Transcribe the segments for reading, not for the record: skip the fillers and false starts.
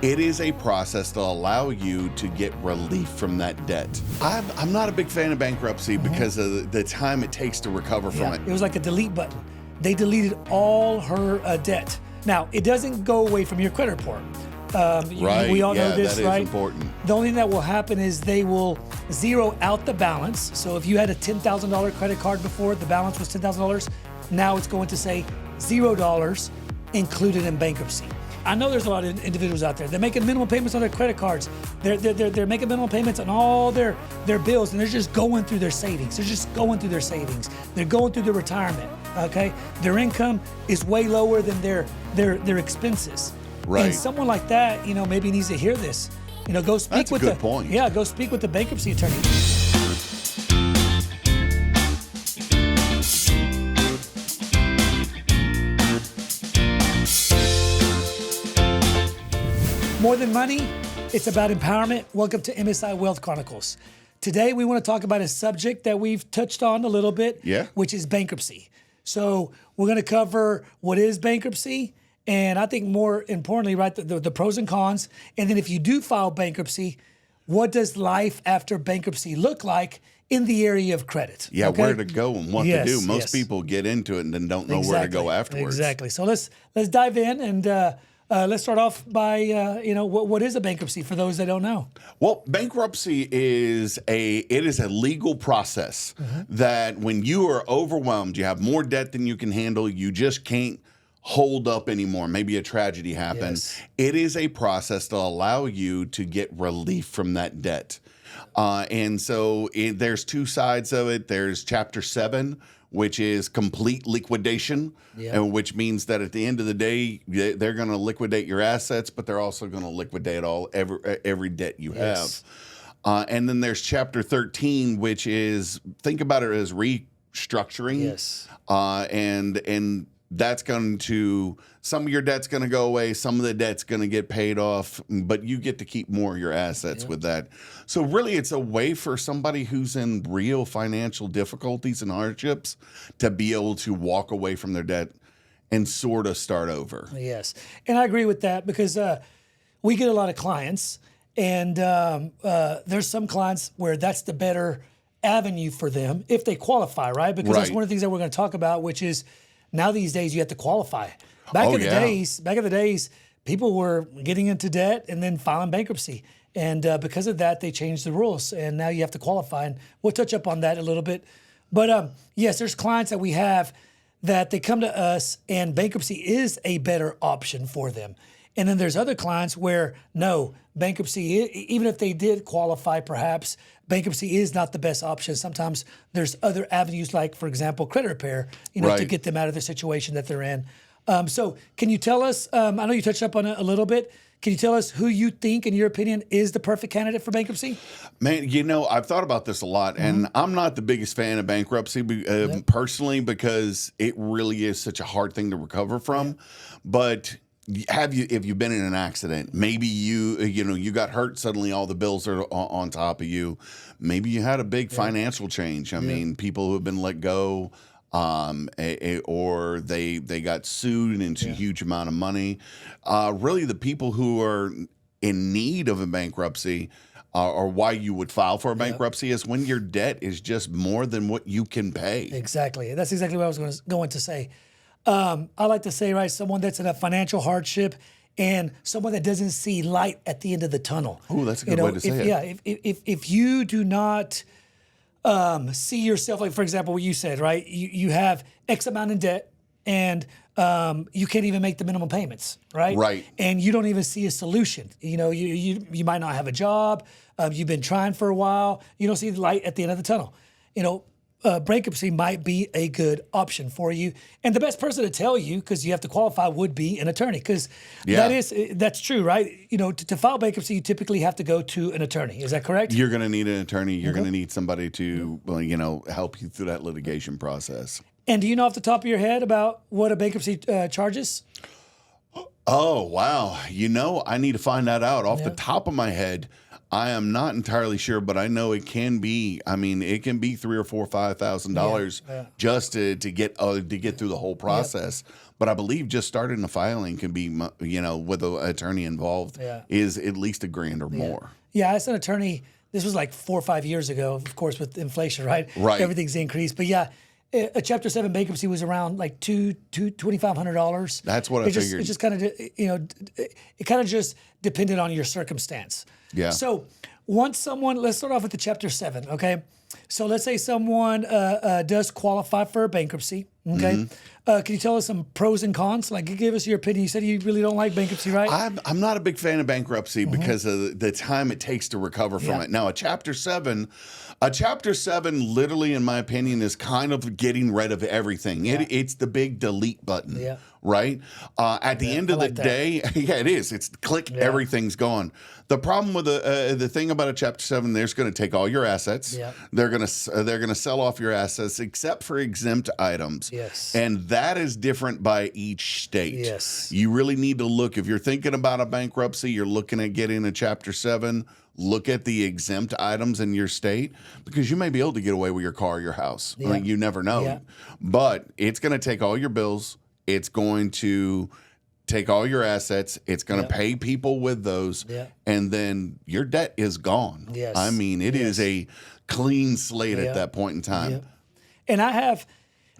It is a process to allow you to get relief from that debt. I'm not a big fan of bankruptcy because of the time it takes to recover from it. It was like a delete button. They deleted all her debt. Now, it doesn't go away from your credit report. Right. We all know this, that right? is important. The only thing that will happen is they will zero out the balance. So if you had a $10,000 credit card before, the balance was $10,000. Now it's going to say $0 included in bankruptcy. I know there's a lot of individuals out there. They're making minimum payments on their credit cards. They're making minimum payments on all their bills, and they're just going through their savings. They're going through their retirement. Okay, their income is way lower than their expenses. Right. And someone like that, maybe needs to hear this. Go speak That's with a good point. Yeah, go speak with the bankruptcy attorney. More than money, it's about empowerment. Welcome to MSI Wealth Chronicles. Today, we want to talk about a subject that we've touched on a little bit, which is bankruptcy. So we're going to cover what is bankruptcy, and I think more importantly, right, the pros and cons. And then if you do file bankruptcy, what does life after bankruptcy look like in the area of credit? Yeah, okay? Where to go and what to do. Most people get into it and then don't know where to go afterwards. Exactly. So let's dive in and let's start off by, what is a bankruptcy for those that don't know? Well, bankruptcy is a legal process that when you are overwhelmed, you have more debt than you can handle, you just can't hold up anymore. Maybe a tragedy happened. Yes. It is a process to allow you to get relief from that debt. And so there's two sides of it. There's Chapter 7, which is complete liquidation, and which means that at the end of the day, they're going to liquidate your assets, but they're also going to liquidate every debt you have. And then there's Chapter 13, which is, think about it as restructuring. Yes. And that's going to, some of your debt's going to go away, some of the debt's going to get paid off, but you get to keep more of your assets with that. So really, it's a way for somebody who's in real financial difficulties and hardships to be able to walk away from their debt and sort of start over. Yes, and I agree with that because we get a lot of clients, and there's some clients where that's the better avenue for them if they qualify, right? Because that's one of the things that we're going to talk about, which is now these days you have to qualify. Back in the days, people were getting into debt and then filing bankruptcy. And because of that, they changed the rules. And now you have to qualify. And we'll touch up on that a little bit. But yes, there's clients that we have that they come to us and bankruptcy is a better option for them. And then there's other clients where, no, bankruptcy, even if they did qualify perhaps, bankruptcy is not the best option. Sometimes there's other avenues like, for example, credit repair, to get them out of the situation that they're in. So can you tell us, I know you touched up on it a little bit, can you tell us who you think, in your opinion, is the perfect candidate for bankruptcy? Man, I've thought about this a lot, and I'm not the biggest fan of bankruptcy personally because it really is such a hard thing to recover from. But if you've been in an accident, maybe you got hurt, suddenly all the bills are on top of you. Maybe you had a big financial change. I mean, people who have been let go, or they got sued into a huge amount of money. Really, the people who are in need of a bankruptcy or why you would file for a bankruptcy is when your debt is just more than what you can pay. Exactly. That's exactly what I was going to say. I like to say, right, someone that's in a financial hardship and someone that doesn't see light at the end of the tunnel. Oh, that's a good way to say it. Yeah, if you do not see yourself, like, for example, what you said, right, you have X amount in debt and you can't even make the minimum payments, right? Right. And you don't even see a solution. You might not have a job. You've been trying for a while. You don't see the light at the end of the tunnel. Bankruptcy might be a good option for you. And the best person to tell you, because you have to qualify, would be an attorney, because that's true, right? To file bankruptcy, you typically have to go to an attorney. Is that correct? You're going to need an attorney. You're going to need somebody to, help you through that litigation process. And do you know off the top of your head about what a bankruptcy charges? Oh, wow. I need to find that out. Off the top of my head, I am not entirely sure, but I know it can be. I mean, it can be $3,000 or $4,000, $5,000 just to get through the whole process. but I believe just starting the filing can be, with an attorney involved, is at least $1,000 or more. Yeah, as an attorney, this was like 4 or 5 years ago, of course, with inflation, right? Right. Everything's increased. But yeah, a Chapter 7 bankruptcy was around like $2,500. That's what I figured. It just kind of, it kind of just depended on your circumstance. Yeah. So once someone, let's start off with the Chapter 7, okay? So let's say someone does qualify for a bankruptcy, okay? Can you tell us some pros and cons? Like, give us your opinion. You said you really don't like bankruptcy, right? I'm not a big fan of bankruptcy because of the time it takes to recover from it. Now, a Chapter 7 literally, in my opinion, is kind of getting rid of everything. It's the big delete button, right? At the end of the day, it is. It's click, everything's gone. The problem with the thing about a Chapter 7, they're going to take all your assets. They're going to sell off your assets except for exempt items. Yes. And that is different by each state. Yes. You really need to look, if you're thinking about a bankruptcy, you're looking at getting a Chapter 7, look at the exempt items in your state, because you may be able to get away with your car or your house. I mean, you never know. But it's going to take all your bills. It's going to take all your assets. It's going to pay people with those. And then your debt is gone. Yes. I mean, it is a clean slate at that point in time. And I have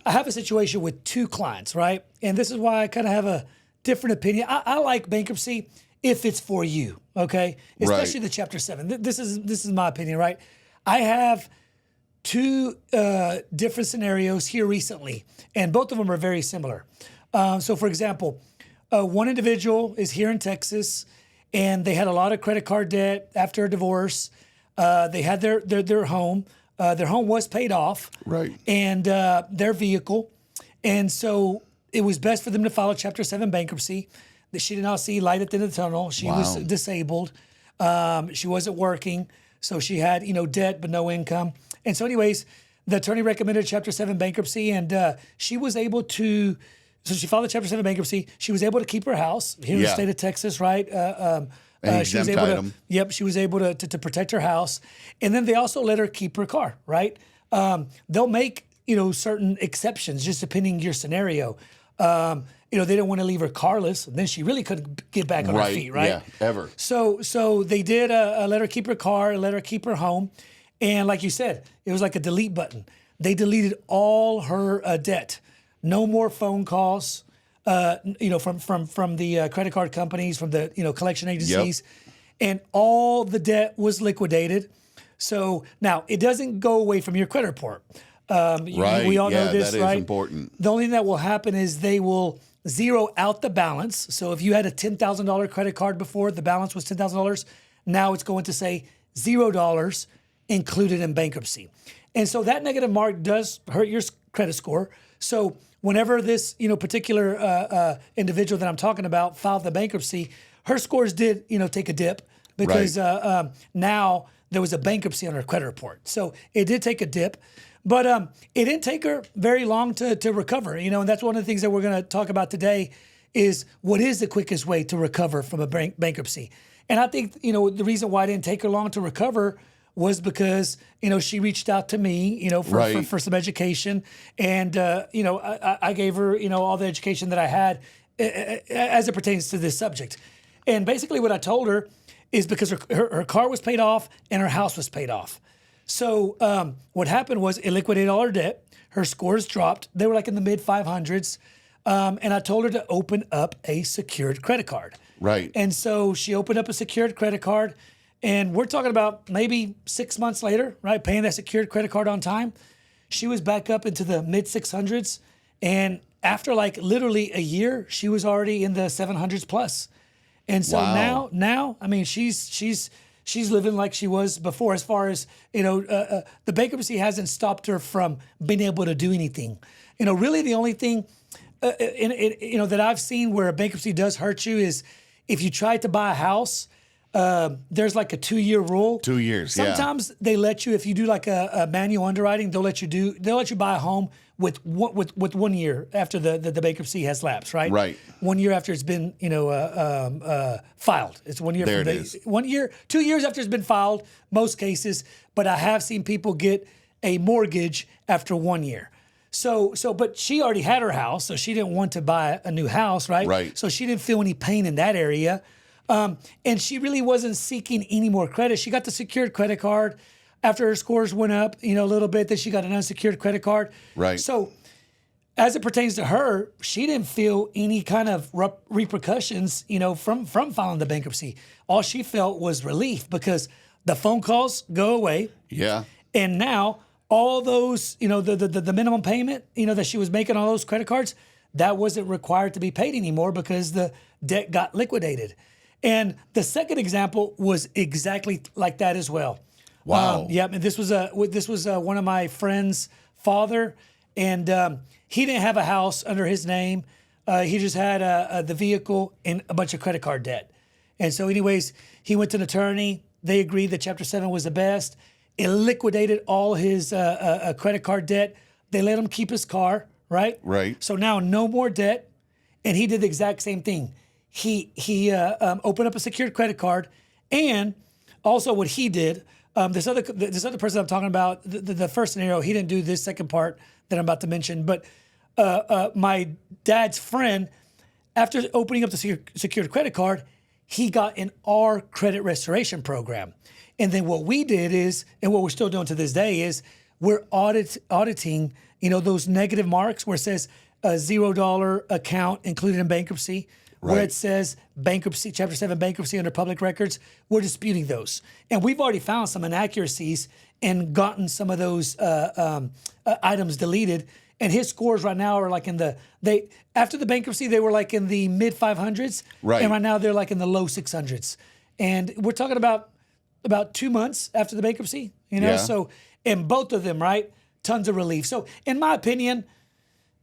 a situation with 2 clients, right? And this is why I kind of have a different opinion. I like bankruptcy if it's for you, okay? Especially the Chapter 7. This is my opinion, right? I have 2 different scenarios here recently, and both of them are very similar. So, for example, one individual is here in Texas, and they had a lot of credit card debt after a divorce. They had their home. Their home was paid off, right? And their vehicle, and so it was best for them to file a Chapter 7 bankruptcy. That she did not see light at the end of the tunnel. She was disabled. She wasn't working, so she had debt but no income. And so, anyways, the attorney recommended Chapter 7 bankruptcy, and she was able to. So she filed a Chapter 7 bankruptcy. She was able to keep her house here in the state of Texas, right? She was able to. Yep, she was able to protect her house, and then they also let her keep her car, right? They'll make certain exceptions just depending your scenario. They didn't want to leave her carless, and then she really couldn't get back on her feet, right? Yeah, ever. So they did let her keep her car, let her keep her home, and like you said, it was like a delete button. They deleted all her debt. No more phone calls, from the credit card companies, from the collection agencies, and all the debt was liquidated. So now it doesn't go away from your credit report. We all know this, that right? is important. The only thing that will happen is they will zero out the balance. So if you had a $10,000 credit card before, the balance was $10,000. Now it's going to say $0 included in bankruptcy. And so that negative mark does hurt your credit score. So whenever this, particular individual that I'm talking about filed the bankruptcy, her scores did, take a dip because now there was a bankruptcy on her credit report. So it did take a dip, but it didn't take her very long to recover, and that's one of the things that we're going to talk about today is what is the quickest way to recover from a bankruptcy. And I think, the reason why it didn't take her long to recover was because, she reached out to me, for some education. And, I gave her, all the education that I had as it pertains to this subject. And basically what I told her is because her car was paid off and her house was paid off. So what happened was it liquidated all her debt. Her scores dropped. They were like in the mid 500s. And I told her to open up a secured credit card. Right. And so she opened up a secured credit card. And we're talking about maybe 6 months later, right? Paying that secured credit card on time. She was back up into the mid 600s. And after like literally a year, she was already in the 700s plus. And so now, I mean, she's living like she was before, as far as, the bankruptcy hasn't stopped her from being able to do anything. Really the only thing, that I've seen where a bankruptcy does hurt you is if you try to buy a house, there's like a 2-year rule. 2 years, Sometimes they let you, if you do like a manual underwriting, they'll let you buy a home with 1 year after the bankruptcy has lapsed, right? Right. 1 year after it's been, filed. It's 1 year. There from it is. 1 year, 2 years after it's been filed, most cases. But I have seen people get a mortgage after 1 year. But she already had her house, so she didn't want to buy a new house, right? Right. So she didn't feel any pain in that area. And she really wasn't seeking any more credit. She got the secured credit card after her scores went up, a little bit, then she got an unsecured credit card. Right. So as it pertains to her, she didn't feel any kind of repercussions, from filing the bankruptcy. All she felt was relief because the phone calls go away. Yeah. And now all those, the minimum payment, that she was making on those credit cards, that wasn't required to be paid anymore because the debt got liquidated. And the second example was exactly like that as well. Wow. And this was one of my friend's father, and he didn't have a house under his name. He just had the vehicle and a bunch of credit card debt. And so, anyways, he went to an attorney. They agreed that Chapter 7 was the best. It liquidated all his credit card debt. They let him keep his car, right? Right. So now no more debt. And he did the exact same thing. He opened up a secured credit card, and also what he did, this other person I'm talking about, the first scenario, he didn't do this second part that I'm about to mention, but my dad's friend, after opening up the secured credit card, he got an R credit restoration program. And then what we did is, and what we're still doing to this day is, we're auditing, those negative marks where it says a $0 account included in bankruptcy, where it says bankruptcy, Chapter 7 bankruptcy under public records. We're disputing those. And we've already found some inaccuracies and gotten some of those items deleted. And his scores right now are like after the bankruptcy, they were like in the mid 500s. Right. And right now they're like in the low 600s. And we're talking about 2 months after the bankruptcy, Yeah. So in both of them, right, tons of relief. So in my opinion,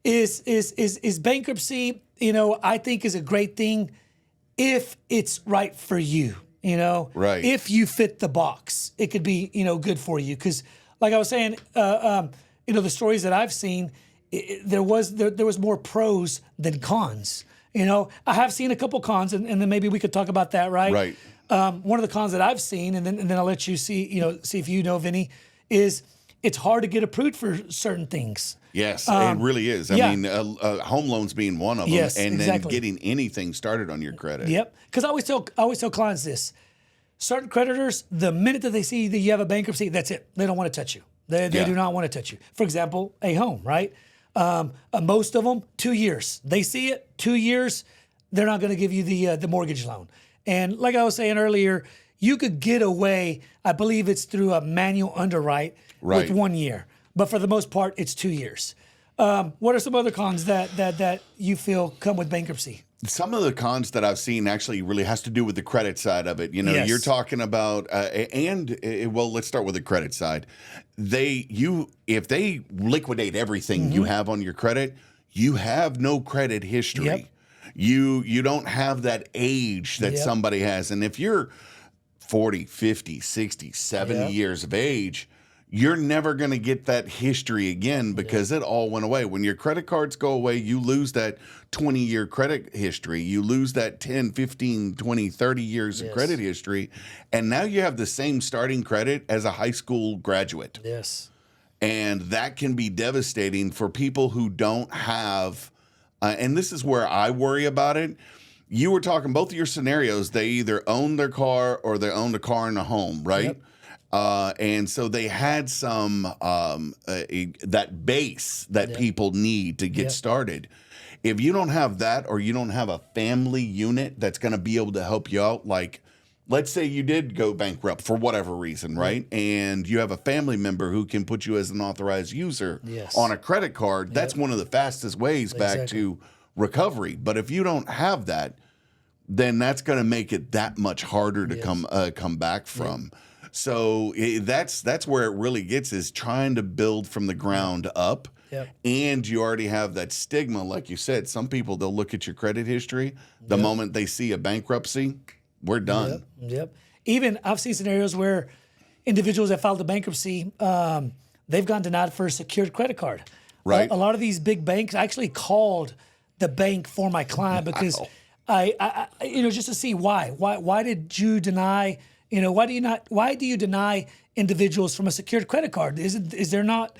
is bankruptcy, I think is a great thing if it's right for you, Right. If you fit the box, it could be, good for you. Because like I was saying, the stories that I've seen, there was more pros than cons. I have seen a couple cons, and then maybe we could talk about that, right? Right. One of the cons that I've seen, and then I'll let you see if you know, Vinny, is it's hard to get approved for certain things. Yes, it really is. I yeah. mean, home loans being one of them, Yes, and exactly. then getting anything started on your credit. Yep. Because I always tell clients this: certain creditors, the minute that they see that you have a bankruptcy, that's it. They don't want to touch you. They do not want to touch you. For example, a home, right? Most of them, 2 years. They see it, 2 years, they're not going to give you the mortgage loan. And like I was saying earlier, you could get away, I believe it's through a manual underwrite Right. with 1 year. But for the most part, it's 2 years. What are some other cons that you feel come with bankruptcy? Some of the cons that I've seen actually really has to do with the credit side of it. Yes. You're talking about, let's start with the credit side. If they liquidate everything you have on your credit, you have no credit history. Yep. You don't have that age that Yep. somebody has. And if you're 40, 50, 60, 70 Yep. years of age, you're never going to get that history again because it all went away. When your credit cards go away, you lose that 20-year credit history. You lose that 10, 15, 20, 30 years of credit history. And now you have the same starting credit as a high school graduate. Yes. And that can be devastating for people who don't have, and this is where I worry about it. You were talking both of your scenarios, they either own their car or they own a car and a home, right? Yep. And so they had some that base that people need to get started. If you don't have that, or you don't have a family unit that's going to be able to help you out, like let's say you did go bankrupt for whatever reason, right? And you have a family member who can put you as an authorized user on a credit card. That's one of the fastest ways back to recovery. But if you don't have that, then that's going to make it that much harder to come back from. So that's where it really gets, is trying to build from the ground up. Yep. And you already have that stigma, like you said. Some people, they'll look at your credit history. The moment they see a bankruptcy, we're done. Yep. Even I've seen scenarios where individuals that filed a bankruptcy, they've gotten denied for a secured credit card. Right. A lot of these big banks actually called the bank for my client because I just to see why did you deny, why do you deny individuals from a secured credit card? Is there not,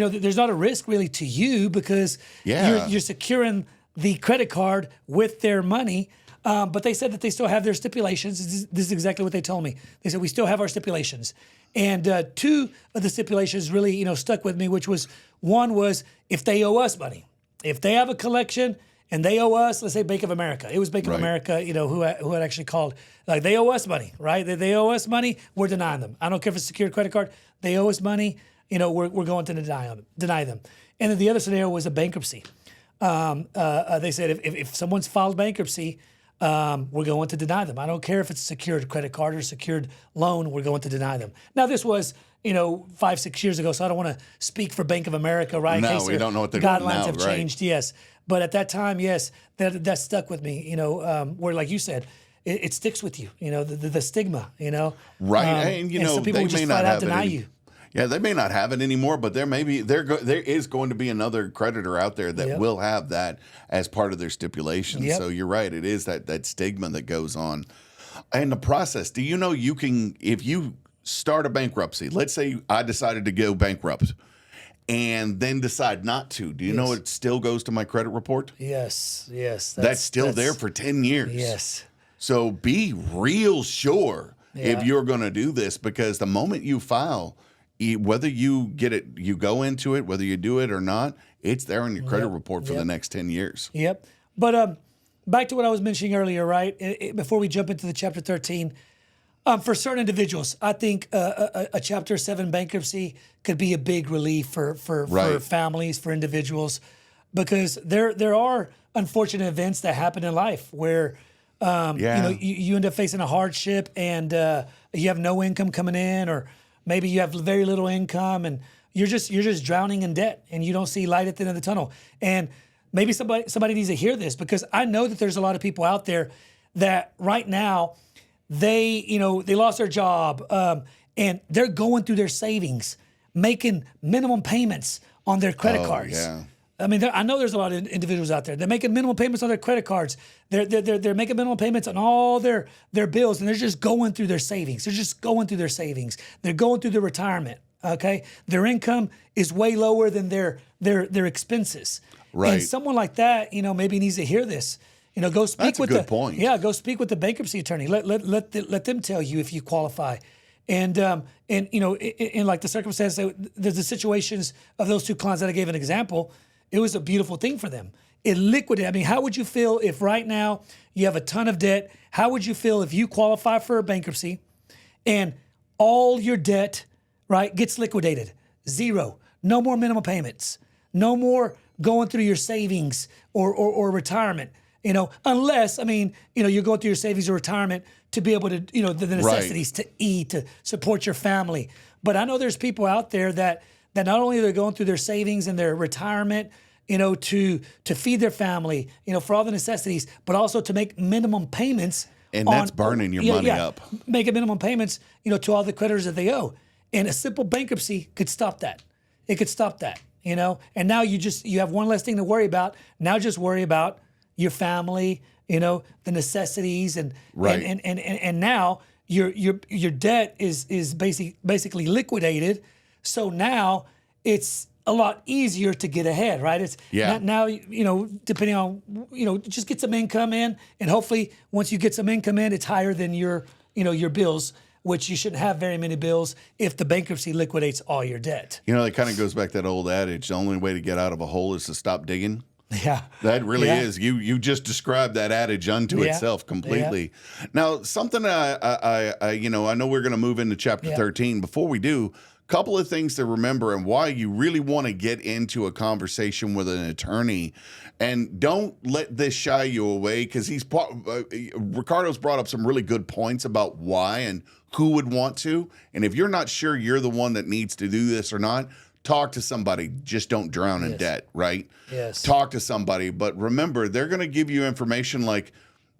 there's not a risk really to you because you're securing the credit card with their money. But they said that they still have their stipulations. This is exactly what they told me. They said, we still have our stipulations. And two of the stipulations really, stuck with me, which was, one was if they owe us money. If they have a collection and they owe us, let's say Bank of America. It was Bank of America, who had actually called. Like, they owe us money, right? They owe us money, we're denying them. I don't care if it's a secured credit card. They owe us money, we're going to deny them. And then the other scenario was a bankruptcy. They said if someone's filed bankruptcy, we're going to deny them. I don't care if it's a secured credit card or a secured loan, we're going to deny them. Now, this was, 5-6 years ago, so I don't want to speak for Bank of America, right? No, we don't know what they're doing now. Guidelines have changed, yes. But at that time, yes, that stuck with me, where, like you said, it sticks with you, the stigma, Right, and, some people they would just may flat not out have deny it you. Yeah, they may not have it anymore, but there is going to be another creditor out there that will have that as part of their stipulations. Yep. So you're right; it is that stigma that goes on, and the process. Do you know you can, if you start a bankruptcy? Let's say I decided to go bankrupt, and then decide not to. Do you know it still goes to my credit report? Yes. That's still there for 10 years. Yes. So be real sure if you're going to do this, because the moment you file, whether you get it, you go into it, whether you do it or not, it's there on your credit report for the next 10 years. Yep. But back to what I was mentioning earlier, right? Before we jump into the Chapter 13, for certain individuals, I think a Chapter 7 bankruptcy could be a big relief for families, for individuals, because there are unfortunate events that happen in life where you end up facing a hardship and you have no income coming in, or maybe you have very little income and you're just drowning in debt and you don't see light at the end of the tunnel. And maybe somebody needs to hear this, because I know that there's a lot of people out there that right now they lost their job and they're going through their savings, making minimum payments on their credit cards. Yeah. I mean, I know there's a lot of individuals out there. They're making minimum payments on their credit cards. They're making minimum payments on all their bills, and they're just going through their savings. They're going through their retirement. Okay, their income is way lower than their expenses. Right. And someone like that, maybe needs to hear this. Go speak That's with a good point. Yeah, go speak with the bankruptcy attorney. Let them tell you if you qualify. And in like the circumstance, there's the situations of those two clients that I gave an example. It was a beautiful thing for them. It liquidated. I mean, how would you feel if right now you have a ton of debt? How would you feel if you qualify for a bankruptcy and all your debt, right, gets liquidated? Zero. No more minimum payments. No more going through your savings or retirement. Unless, you're going through your savings or retirement to be able to, the necessities to eat, to support your family. But I know there's people out there that not only are they going through their savings and their retirement, to feed their family, for all the necessities, but also to make minimum payments. And that's burning your money up. Making minimum payments, to all the creditors that they owe. And a simple bankruptcy could stop that. It could stop that, And now you have one less thing to worry about. Now just worry about your family, the necessities, and now your debt is basically liquidated. So now it's a lot easier to get ahead, right? It's now, depending on, just get some income in, and hopefully once you get some income in, it's higher than your bills, which you shouldn't have very many bills if the bankruptcy liquidates all your debt. It kind of goes back to that old adage, the only way to get out of a hole is to stop digging. Yeah. That really is. You just described that adage unto itself completely. Yeah. Now, something I know we're going to move into Chapter 13. Before we do, couple of things to remember and why you really want to get into a conversation with an attorney, and don't let this shy you away, because Ricardo's brought up some really good points about why and who would want to. And if you're not sure you're the one that needs to do this or not, talk to somebody. Just don't drown in debt, right? Yes. Talk to somebody. But remember, they're going to give you information like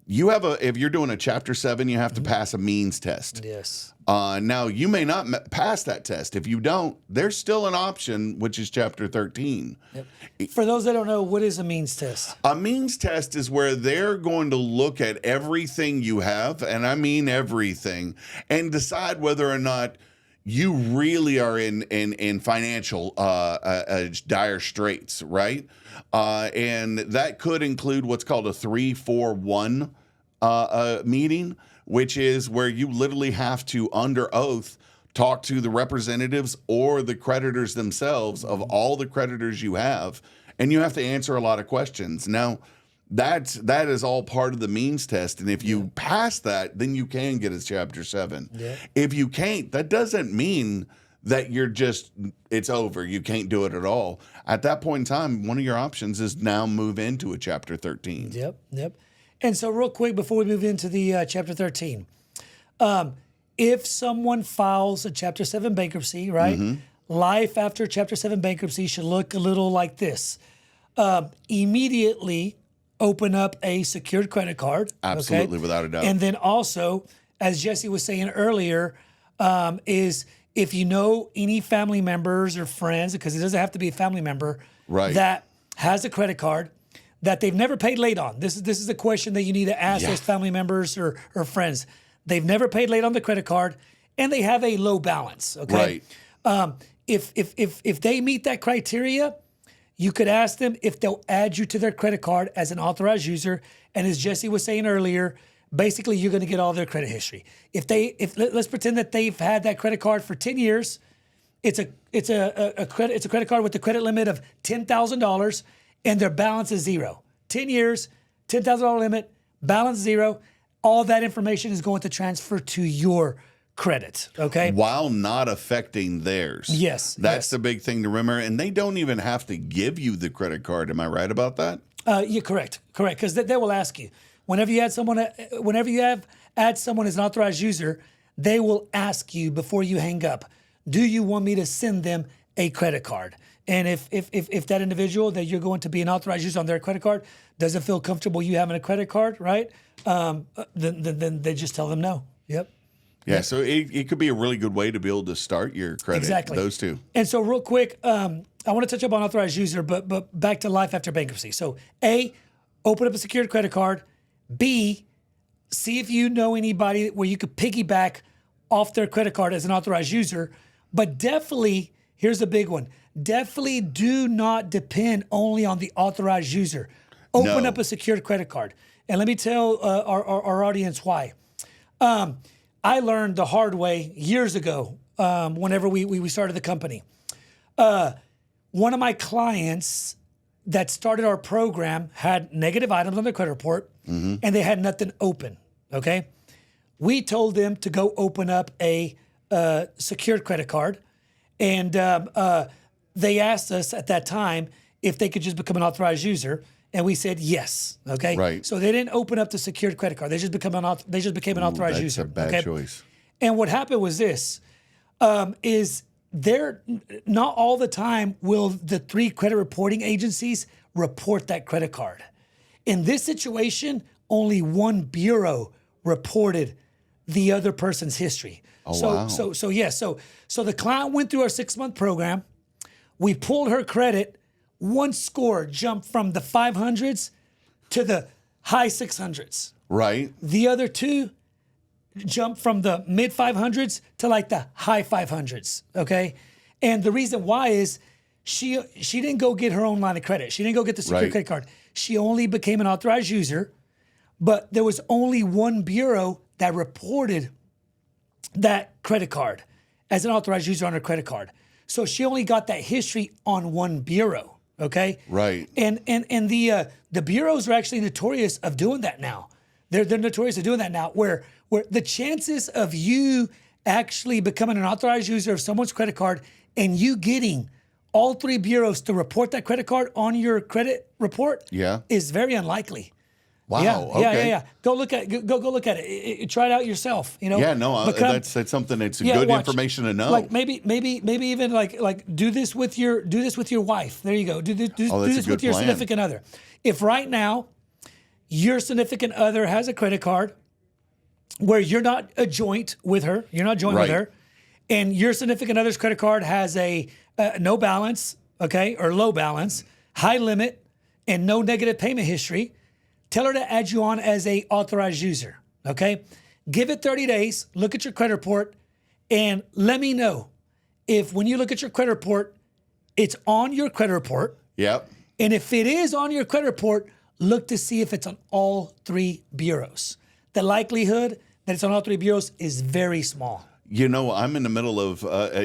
if you're doing a Chapter 7, you have to pass a means test. Yes. Now, you may not pass that test. If you don't, there's still an option, which is Chapter 13. Yep. For those that don't know, what is a means test? A means test is where they're going to look at everything you have, and I mean everything, and decide whether or not you really are in financial dire straits, right? And that could include what's called a 3-4-1 meeting, which is where you literally have to, under oath, talk to the representatives or the creditors themselves of all the creditors you have, and you have to answer a lot of questions. Now, that is all part of the means test, and if you pass that, then you can get a Chapter 7. Yeah. If you can't, that doesn't mean that it's over. You can't do it at all. At that point in time, one of your options is now move into a Chapter 13. Yep. And so real quick, before we move into the Chapter 13, if someone files a Chapter 7 bankruptcy, right, life after Chapter 7 bankruptcy should look a little like this. Immediately open up a secured credit card. Absolutely, without a doubt. And then also, as Jessie was saying earlier, is if you know any family members or friends, because it doesn't have to be a family member, that has a credit card that they've never paid late on. This is a question that you need to ask those family members or friends. They've never paid late on the credit card, and they have a low balance. Okay, if they meet that criteria, you could ask them if they'll add you to their credit card as an authorized user. And as Jessie was saying earlier, basically you're going to get all their credit history. Let's pretend that they've had that credit card for 10 years. It's a credit card with a credit limit of $10,000, and their balance is zero. 10 years, $10,000 limit, balance zero. All that information is going to transfer to your credit, okay? While not affecting theirs. Yes. That's the big thing to remember. And they don't even have to give you the credit card. Am I right about that? You're correct. Because they will ask you. Whenever you add someone as an authorized user, they will ask you before you hang up, do you want me to send them a credit card? And if that individual that you're going to be an authorized user on their credit card doesn't feel comfortable you having a credit card, right? Then they just tell them no. Yep. Yeah, so it could be a really good way to be able to start your credit. Exactly. Those two. And so real quick, I want to touch up on authorized user, but back to life after bankruptcy. So A, open up a secured credit card. B, see if you know anybody where you could piggyback off their credit card as an authorized user. But definitely, here's the big one. Definitely do not depend only on the authorized user. Open up a secured credit card. And let me tell our audience why. I learned the hard way years ago whenever we started the company. One of my clients that started our program had negative items on their credit report, and they had nothing open, okay? We told them to go open up a secured credit card, and they asked us at that time if they could just become an authorized user, and we said yes. Okay, right. So they didn't open up the secured credit card; they just became an authorized user. That's a bad choice. And what happened was this: is there not all the time will the 3 credit reporting agencies report that credit card. In this situation, only one bureau reported the other person's history. Oh, so, wow. So the client went through our 6-month program. We pulled her credit. One score jumped from the 500s to the high 600s. Right. The other 2 jumped from the mid 500s to like the high 500s. Okay. And the reason why is she didn't go get her own line of credit. She didn't go get the secure credit card. She only became an authorized user, but there was only one bureau that reported that credit card as an authorized user on her credit card. So she only got that history on one bureau. Okay. Right. And the bureaus are actually notorious of doing that now. They're notorious of doing that now, where the chances of you actually becoming an authorized user of someone's credit card and you getting all 3 bureaus to report that credit card on your credit report is very unlikely. Wow. Yeah. Go look at it. Try it out yourself. You know. Yeah. No. That's something that's good information to know. Like maybe even like do this with your wife. There you go. Do this with your significant other. If right now your significant other has a credit card where you're not a joint with her, with her, and your significant other's credit card has a no balance, okay, or low balance, high limit, and no negative payment history. Tell her to add you on as a authorized user, okay? Give it 30 days, look at your credit report, And let me know if when you look at your credit report, it's on your credit report. Yep. And if it is on your credit report, look to see if it's on all 3 bureaus. The likelihood that it's on all 3 bureaus is very small. You know, I'm in the middle of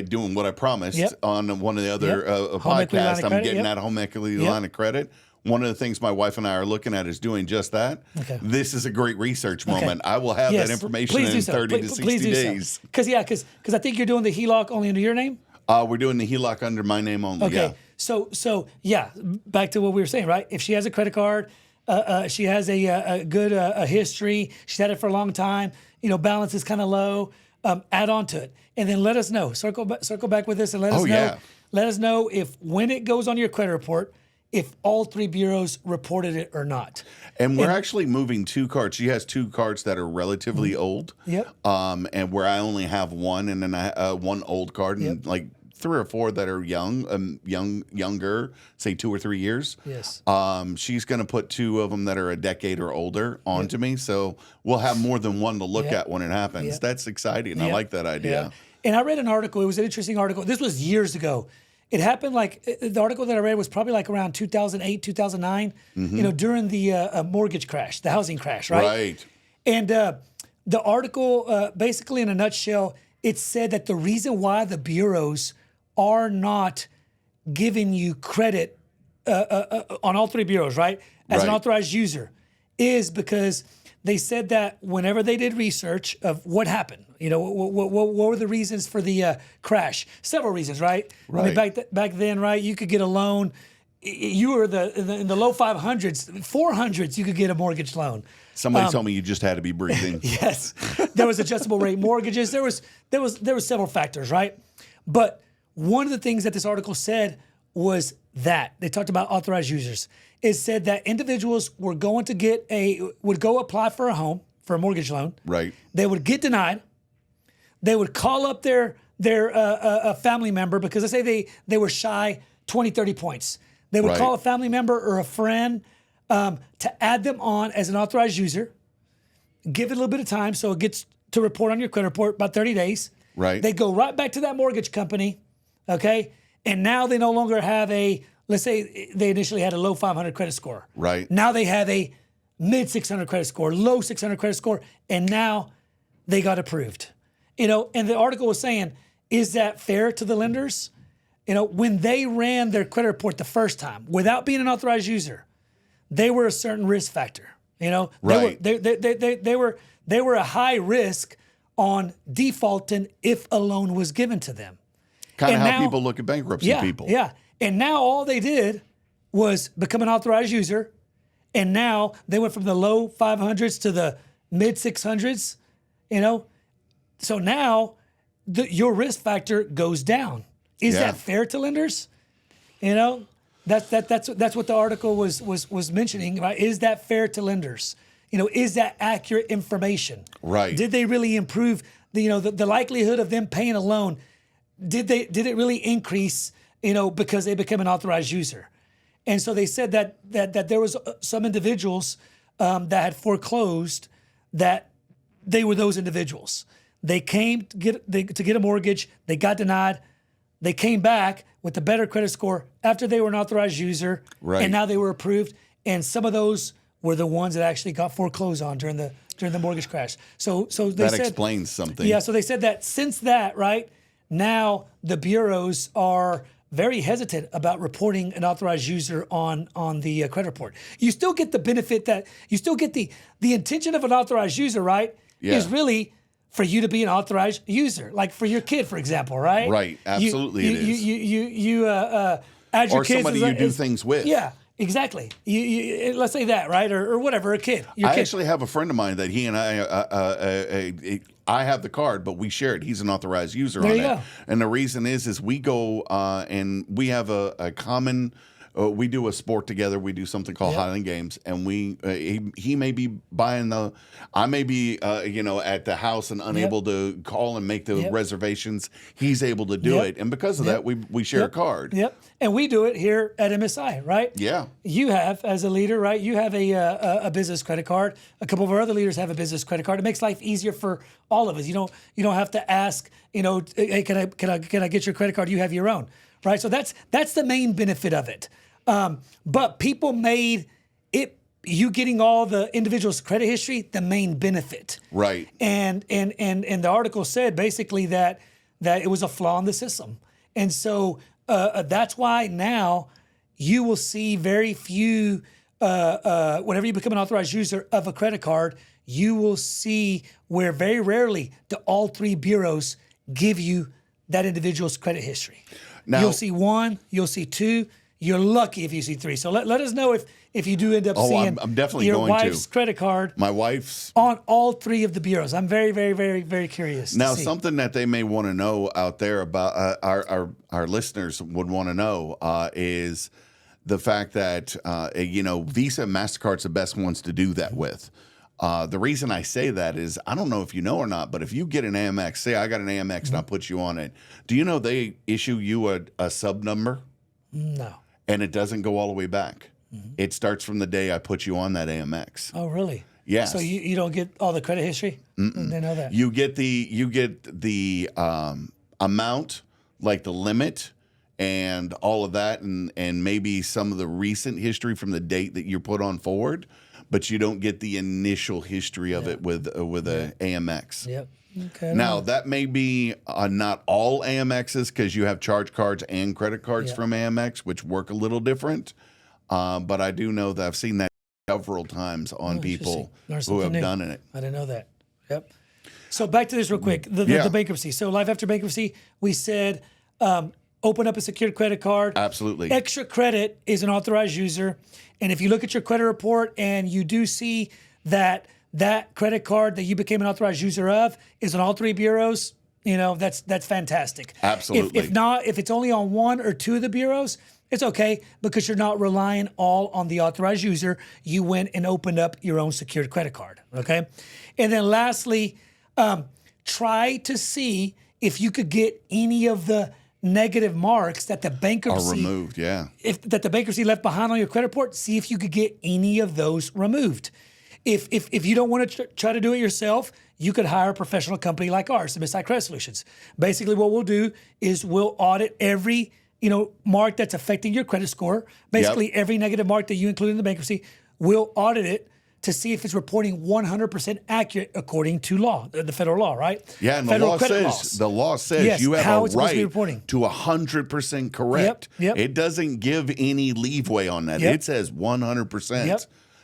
doing what I promised on one of the other podcasts. I'm getting that home equity line of credit. One of the things my wife and I are looking at is doing just that. Okay. This is a great research moment. I will have that information in 30 to 60 days. Because I think you're doing the HELOC only under your name? We're doing the HELOC under my name only, Okay. So back to what we were saying, right? If she has a credit card, she has a good history, she's had it for a long time, balance is kind of low, add on to it. And then let us know. Circle back with us and let us know. Yeah. Let us know if when it goes on your credit report, if all 3 bureaus reported it or not. And we're actually moving 2 cards. She has 2 cards that are relatively old. Yep. And where I only have one, and then I one old card, and like 3 or 4 that are younger, say 2 or 3 years. Yes. She's going to put 2 of them that are a decade or older onto me, so we'll have more than one to look at when it happens. That's exciting. I like that idea. Yeah. And I read an article. It was an interesting article. This was years ago. It happened the article that I read was probably around 2008, 2009, during the mortgage crash, the housing crash, right? Right. And the article, basically in a nutshell, it said that the reason why the bureaus are not giving you credit on all 3 bureaus, right, as an authorized user, is because they said that whenever they did research of what happened, what were the reasons for the crash? Several reasons, right? I mean, back then, right, you could get a loan. You were in the low 500s, 400s, you could get a mortgage loan. Somebody told me you just had to be breathing. Yes, there was adjustable rate mortgages. There was several factors, right? But one of the things that this article said was that they talked about authorized users. It said that individuals were going to would go apply for a home, for a mortgage loan. Right. They would get denied. They would call up their family member because let's say they were shy 20, 30 points. They would call a family member or a friend to add them on as an authorized user. Give it a little bit of time so it gets to report on your credit report, about 30 days. Right. They go right back to that mortgage company, okay? And now they no longer have let's say they initially had a low 500 credit score. Right. Now they have a mid 600 credit score, low 600 credit score, and now they got approved. And the article was saying, is that fair to the lenders? When they ran their credit report the first time without being an authorized user, they were a certain risk factor. Right. They were a high risk on defaulting if a loan was given to them. Kind of how people look at bankruptcy people. Yeah. And now all they did was become an authorized user. And now they went from the low 500s to the mid 600s, So now your risk factor goes down. Is that fair to lenders? That's what the article was mentioning, right? Is that fair to lenders? Is that accurate information? Right. Did they really improve the likelihood of them paying a loan? Did it really increase, because they became an authorized user? And so they said that there was some individuals that had foreclosed, that they were those individuals. They came to get a mortgage. They got denied. They came back with a better credit score after they were an authorized user, and now they were approved. And some of those were the ones that actually got foreclosed on during the mortgage crash. So they said, explains something. Yeah. So they said that since that, right, now the bureaus are very hesitant about reporting an authorized user on the credit report. You still get the benefit that you still get the intention of an authorized user, right? Yeah. Is really for you to be an authorized user, like for your kid, for example, right? Right, absolutely it is. You add your or kids somebody you do things with. Yeah, exactly. You let's say that, right, or whatever, a kid. I actually have a friend of mine that he and I have the card, but we share it. He's an authorized user on it. Go. And the reason is we go and we have a common we do a sport together. We do something called Highland Games, and he may be buying I may be at the house and unable to call and make the reservations. He's able to do it, and because of that, we share a card. Yep, and we do it here at MSI, right? Yeah. You have, as a leader, right? You have a business credit card. A couple of our other leaders have a business credit card. It makes life easier for all of us. You don't have to ask, hey, can I get your credit card? You have your own, right? So that's the main benefit of it. But people made it, you getting all the individual's credit history, the main benefit. Right. And the article said basically that it was a flaw in the system. And so that's why now you will see very few, whenever you become an authorized user of a credit card, you will see where very rarely do all three bureaus give you that individual's credit history. Now, you'll see one, you'll see two. You're lucky if you see three. So let us know if you do end up seeing I'm definitely your going wife's to. credit card. My wife's on all three of the bureaus. I'm very, very, very, very curious. Now, to see. something that they may want to know out there about our listeners would want to know is the fact that Visa and MasterCard's the best ones to do that with. The reason I say that is I don't know if you know or not, but if you get an Amex, say I got an Amex and I put you on it, do you know they issue you a sub number? No. And it doesn't go all the way back. It starts from the day I put you on that Amex. Oh, really? Yes. So you don't get all the credit history? They know that. You get the amount, like the limit, and all of that, and maybe some of the recent history from the date that you put on forward, but you don't get the initial history of it with a Amex. Yep. Okay. Now, that may be not all Amexes because you have charge cards and credit cards from Amex, which work a little different. But I do know that I've seen that several times on people who have done it. I didn't know that. Yep. So back to this real quick, the bankruptcy. So life after bankruptcy, we said open up a secured credit card. Absolutely. Extra credit is an authorized user. And if you look at your credit report and you do see that credit card that you became an authorized user of is on all three bureaus, that's fantastic. Absolutely. If it's only on one or two of the bureaus, it's okay because you're not relying all on the authorized user. You went and opened up your own secured credit card, okay? And then lastly, try to see if you could get any of the negative marks that the bankruptcy are removed, that the bankruptcy left behind on your credit report. See if you could get any of those removed. If you don't want to try to do it yourself, you could hire a professional company like ours, MSI Credit Solutions. Basically, what we'll do is we'll audit every mark that's affecting your credit score. Basically, every negative mark that you include in the bankruptcy, we'll audit it to see if it's reporting 100% accurate according to law, the federal law, right? Yeah, and federal the law says you have a right to 100% correct. Yep. It doesn't give any leeway on that. It says 100%.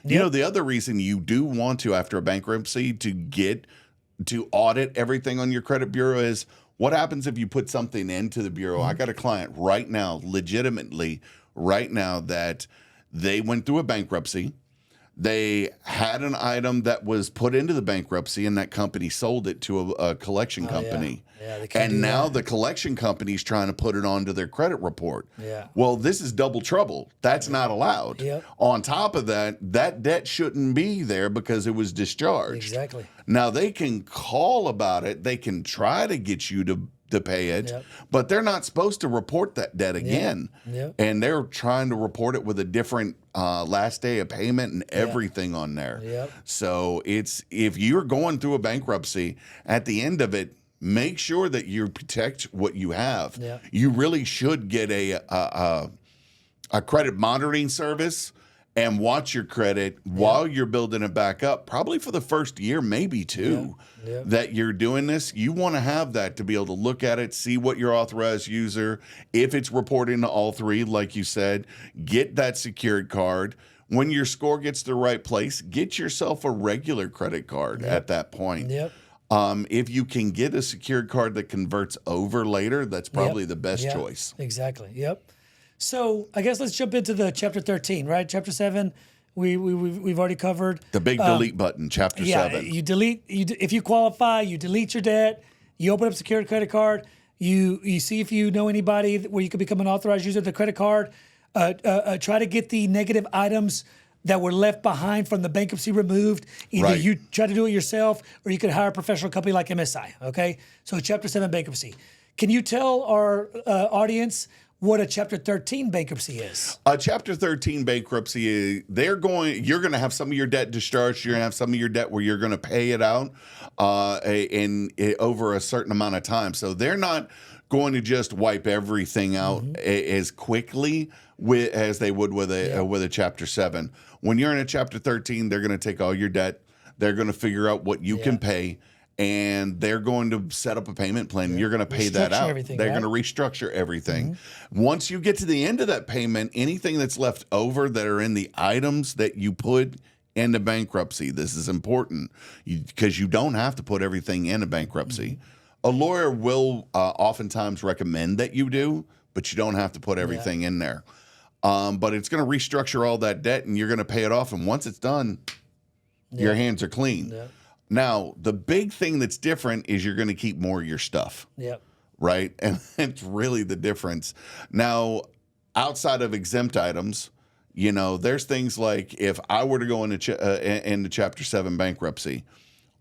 Yep. The other reason you do want to, after a bankruptcy, to audit everything on your credit bureau is what happens if you put something into the bureau. I got a client right now, legitimately right now, that they went through a bankruptcy. They had an item that was put into the bankruptcy, and that company sold it to a collection company. And now the collection company is trying to put it onto their credit report. Well, this is double trouble. That's not allowed. On top of that, that debt shouldn't be there because it was discharged. Exactly. Now, they can call about it. They can try to get you to pay it, but they're not supposed to report that debt again. And they're trying to report it with a different last day of payment and everything on there. So if you're going through a bankruptcy, at the end of it, make sure that you protect what you have. You really should get a credit monitoring service and watch your credit while you're building it back up, probably for the first year, maybe two, that you're doing this. You want to have that to be able to look at it, see what your authorized user, if it's reporting to all three, like you said, get that secured card. When your score gets to the right place, get yourself a regular credit card at that point. If you can get a secured card that converts over later, that's probably the best choice. Exactly. So I guess let's jump into the chapter 13, right? Chapter 7, we've already covered. The big delete button, chapter 7. You delete, if you qualify, you delete your debt, you open up a secured credit card, you see if you know anybody where you could become an authorized user of the credit card. try to get the negative items that were left behind from the bankruptcy removed. Either you try to do it yourself or you could hire a professional company like MSI, okay? So Chapter 7 bankruptcy. Can you tell our audience what a Chapter 13 bankruptcy is? A Chapter 13 bankruptcy, you're going to have some of your debt discharged. You're going to have some of your debt where you're going to pay it out over a certain amount of time. So they're not going to just wipe everything out as quickly as they would with a Chapter 7. When you're in a Chapter 13, they're going to take all your debt. They're going to figure out what you can pay, and they're going to set up a payment plan. You're going to pay that out. They're going to restructure everything. Once you get to the end of that payment, anything that's left over that are in the items that you put into bankruptcy, this is important because you don't have to put everything in a bankruptcy. A lawyer will oftentimes recommend that you do, but you don't have to put everything in there. But it's going to restructure all that debt, and you're going to pay it off. And once it's done, your hands are clean. Now, the big thing that's different is you're going to keep more of your stuff. Right? And it's really the difference. Now, outside of exempt items, you know, there's things like if I were to go into Chapter 7 bankruptcy,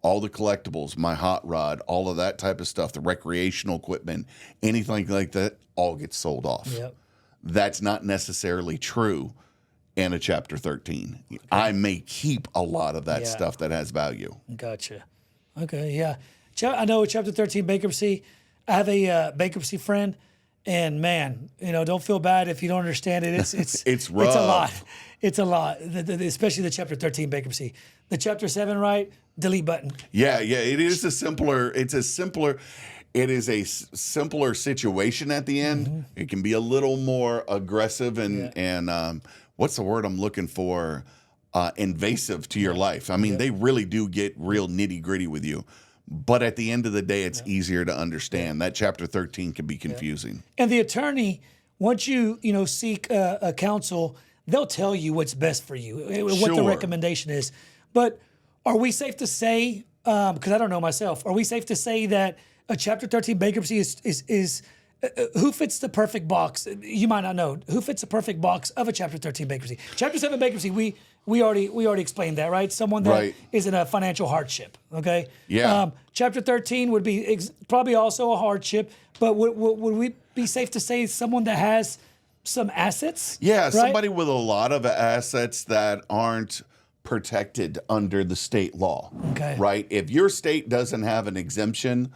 all the collectibles, my hot rod, all of that type of stuff, the recreational equipment, anything like that, all gets sold off. That's not necessarily true in a Chapter 13. I may keep a lot of that stuff that has value. Gotcha. Okay, yeah. I know Chapter 13 bankruptcy. I have a bankruptcy friend, and man, you know, don't feel bad if you don't understand it. It's rough. It's a lot. It's a lot, especially the Chapter 13 bankruptcy. The Chapter 7, right? Delete button. Yeah. It is a simpler situation at the end. It can be a little more aggressive and what's the word I'm looking for? Invasive to your life. I mean, they really do get real nitty gritty with you. But at the end of the day, it's easier to understand. That Chapter 13 can be confusing. And the attorney, once you seek a counsel, they'll tell you what's best for you, what the recommendation is. But are we safe to say, because I don't know myself, are we safe to say that a Chapter 13 bankruptcy is who fits the perfect box? You might not know. Who fits the perfect box of a Chapter 13 bankruptcy? Chapter 7 bankruptcy, we already explained that, right? Someone that is in a financial hardship, okay? Yeah. Chapter 13 would be probably also a hardship, but would we be safe to say someone that has some assets? Yeah, right? Somebody with a lot of assets that aren't protected under the state law, right? If your state doesn't have an exemption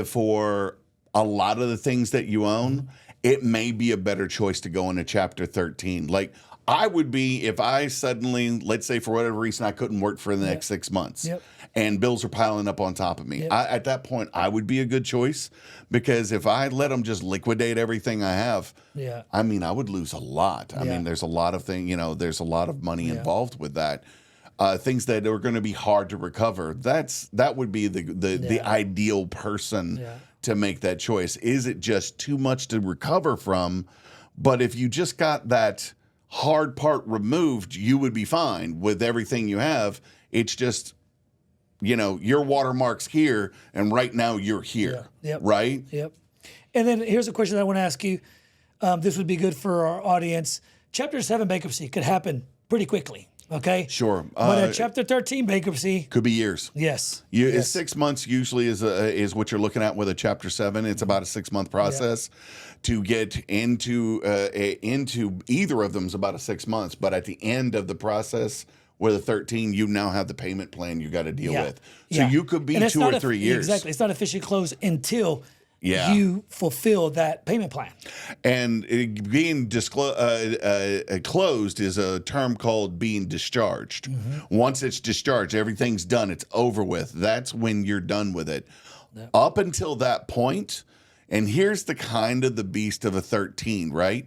for a lot of the things that you own, it may be a better choice to go into Chapter 13. Like I would be if I suddenly, let's say for whatever reason, I couldn't work for the next 6 months and bills are piling up on top of me. At that point, I would be a good choice because if I let them just liquidate everything I have, I mean, I would lose a lot. I mean, there's a lot of things, there's a lot of money involved with that. Things that are going to be hard to recover. That would be the ideal person to make that choice. Is it just too much to recover from? But if you just got that hard part removed, you would be fine with everything you have. It's just, your watermark's here, and right now you're here, right? And then here's a question I want to ask you. This would be good for our audience. Chapter 7 bankruptcy could happen pretty quickly. Okay. Sure. But a Chapter 13 bankruptcy could be years. Yes. 6 months usually is what you're looking at with a Chapter 7. It's about a 6 month process to get into either of them is about a 6 months. But at the end of the process with a 13, you now have the payment plan you got to deal with. So you could be 2 or 3 years. Exactly. It's not officially closed until you fulfill that payment plan. And being closed is a term called being discharged. Once it's discharged, everything's done. It's over with. That's when you're done with it. Up until that point, and here's the kind of the beast of a 13, right?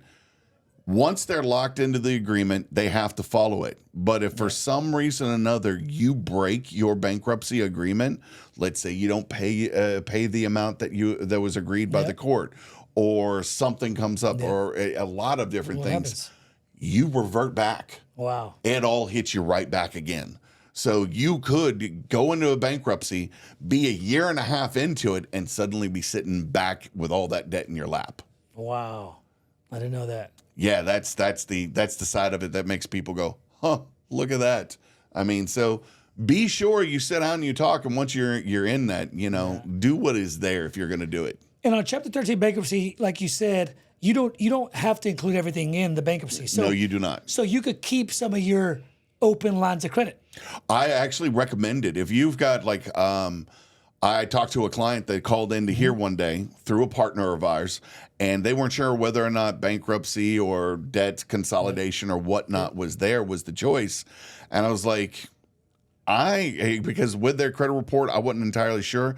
Once they're locked into the agreement, they have to follow it. But if for some reason or another you break your bankruptcy agreement, let's say you don't pay the amount that was agreed by the court, or something comes up, or a lot of different things, you revert back. Wow. It all hits you right back again. So you could go into a bankruptcy, be a year and a half into it, and suddenly be sitting back with all that debt in your lap. Wow. I didn't know that. Yeah, that's the side of it that makes people go, huh, look at that. I mean, so be sure you sit down and you talk, and once you're in that, do what is there if you're going to do it. And on Chapter 13 bankruptcy, like you said, you don't have to include everything in the bankruptcy. So, no, you do not. So you could keep some of your open lines of credit. I actually recommend it. If you've got I talked to a client that called in to here one day through a partner of ours, and they weren't sure whether or not bankruptcy or debt consolidation or whatnot was the choice. And I was like, because with their credit report, I wasn't entirely sure.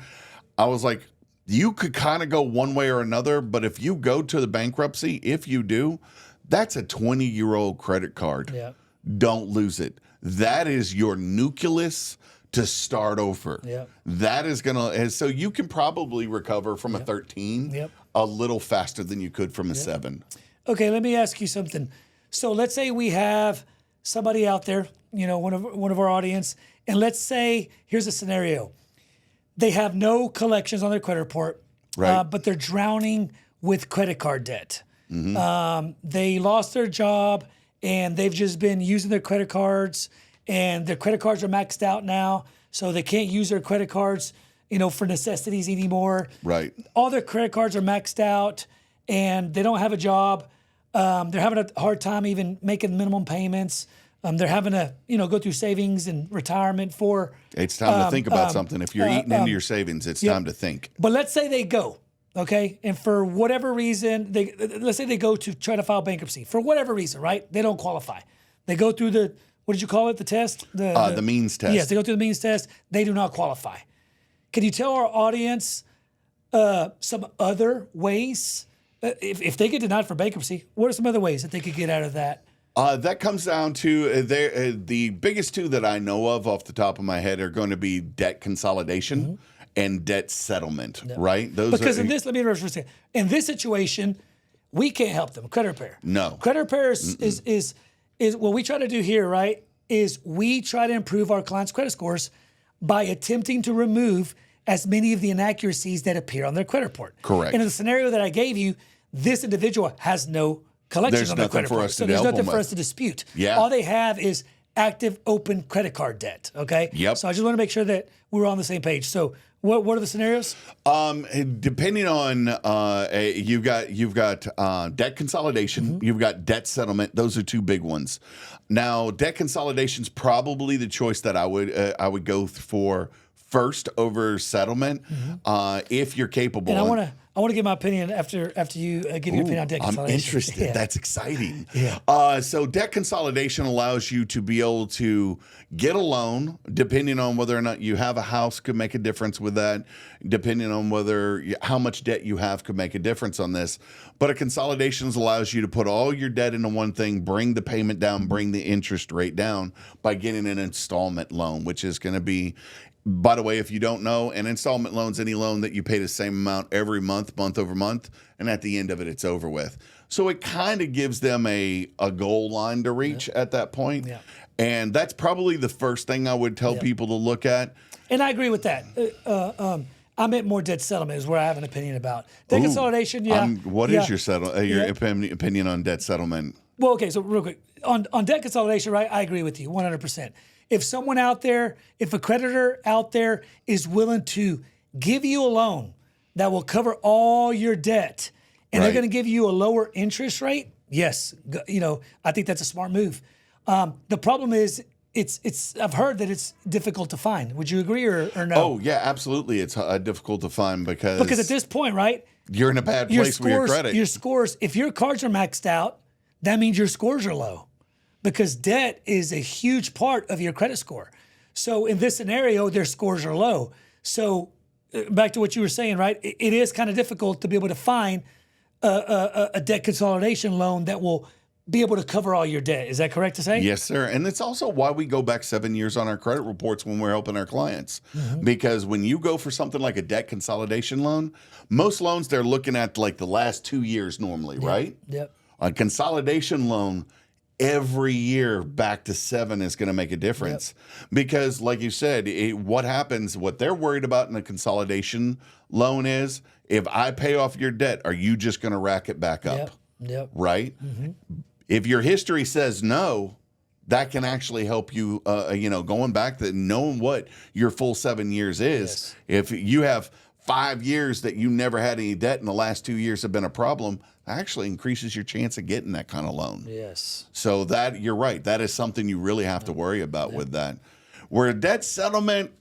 I was like, you could kind of go one way or another, but if you go to the bankruptcy, if you do, that's a 20-year-old credit card. Yeah. Don't lose it. That is your nucleus to start over. Yeah. That is so you can probably recover from a 13 a little faster than you could from a 7. Okay, let me ask you something. So let's say we have somebody out there, one of our audience, and let's say here's a scenario. They have no collections on their credit report, right? But they're drowning with credit card debt. Mm-hmm. They lost their job, and they've just been using their credit cards, and their credit cards are maxed out now, so they can't use their credit cards, for necessities anymore. Right. All their credit cards are maxed out, and they don't have a job. They're having a hard time even making minimum payments. They're having to, go through savings and retirement for. It's time to think about something. If you're eating into your savings, it's time to think. But let's say they go, okay, and for whatever reason, let's say they go to try to file bankruptcy for whatever reason, right? They don't qualify. They go through the, what did you call it? The test? The means test. Yes, they go through the means test. They do not qualify. Can you tell our audience some other ways? If they get denied for bankruptcy, what are some other ways that they could get out of that? That comes down to the biggest two that I know of off the top of my head are going to be debt consolidation and debt settlement, right? Because in this, let me interrupt for a second. In this situation, we can't help them. Credit repair. No. Credit repair is what we try to do here, right? Is we try to improve our clients' credit scores by attempting to remove as many of the inaccuracies that appear on their credit report. Correct. And in the scenario that I gave you, this individual has no collections on their credit report. So there's nothing for us to dispute. Yeah. All they have is active open credit card debt. Okay. Yep. So I just want to make sure that we're on the same page. So what are the scenarios? Depending on you've got debt consolidation, you've got debt settlement. Those are two big ones. Now, debt consolidation is probably the choice that I would go for first over settlement if you're capable. And I want to give my opinion after you give your opinion on debt consolidation. I'm interested. Yeah. That's exciting. Yeah. So debt consolidation allows you to be able to get a loan, depending on whether or not you have a house could make a difference with that, depending on how much debt you have could make a difference on this. But a consolidation allows you to put all your debt into one thing, bring the payment down, bring the interest rate down by getting an installment loan, which is going to be, by the way, if you don't know, an installment loan is any loan that you pay the same amount every month, month over month, and at the end of it, it's over with. So it kind of gives them a goal line to reach at that point. Yeah. And that's probably the first thing I would tell people to look at. And I agree with that. I meant more debt settlement is where I have an opinion about. Debt consolidation, What is your opinion on debt settlement? Well, okay, so real quick. On debt consolidation, right, I agree with you 100%. If someone out there, if a creditor out there is willing to give you a loan that will cover all your debt and they're going to give you a lower interest rate, yes, I think that's a smart move. The problem is I've heard that it's difficult to find. Would you agree or no? Oh, yeah, absolutely. It's difficult to find because at this point, right, you're in a bad place with your credit. Your scores, if your cards are maxed out, that means your scores are low. Because debt is a huge part of your credit score. So in this scenario, their scores are low. So back to what you were saying, right? It is kind of difficult to be able to find a debt consolidation loan that will be able to cover all your debt. Is that correct to say? Yes, sir. And it's also why we go back 7 years on our credit reports when we're helping our clients. Because when you go for something like a debt consolidation loan, most loans they're looking at like the last 2 years normally, right? Yep. A consolidation loan, every year back to 7 is going to make a difference. Because like you said, what they're worried about in a consolidation loan is, if I pay off your debt, are you just going to rack it back up? Yep. right? If your history says no, that can actually help you, going back to knowing what your full 7 years is. Yes. If you have 5 years that you never had any debt and the last 2 years have been a problem, that actually increases your chance of getting that kind of loan. Yes. So that, you're right, that is something you really have to worry about with that. Where debt settlement,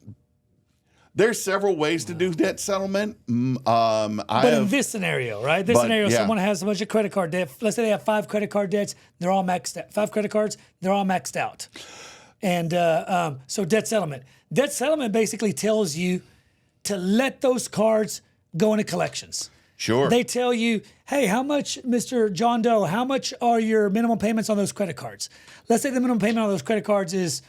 there's several ways to do debt settlement. But in this scenario, right? Someone has a bunch of credit card debt. Let's say they have 5 credit card debts. They're all maxed out. 5 credit cards. They're all maxed out. And so debt settlement. Debt settlement basically tells you to let those cards go into collections. Sure. They tell you, hey, how much, Mr. John Doe, how much are your minimum payments on those credit cards? Let's say the minimum payment on those credit cards is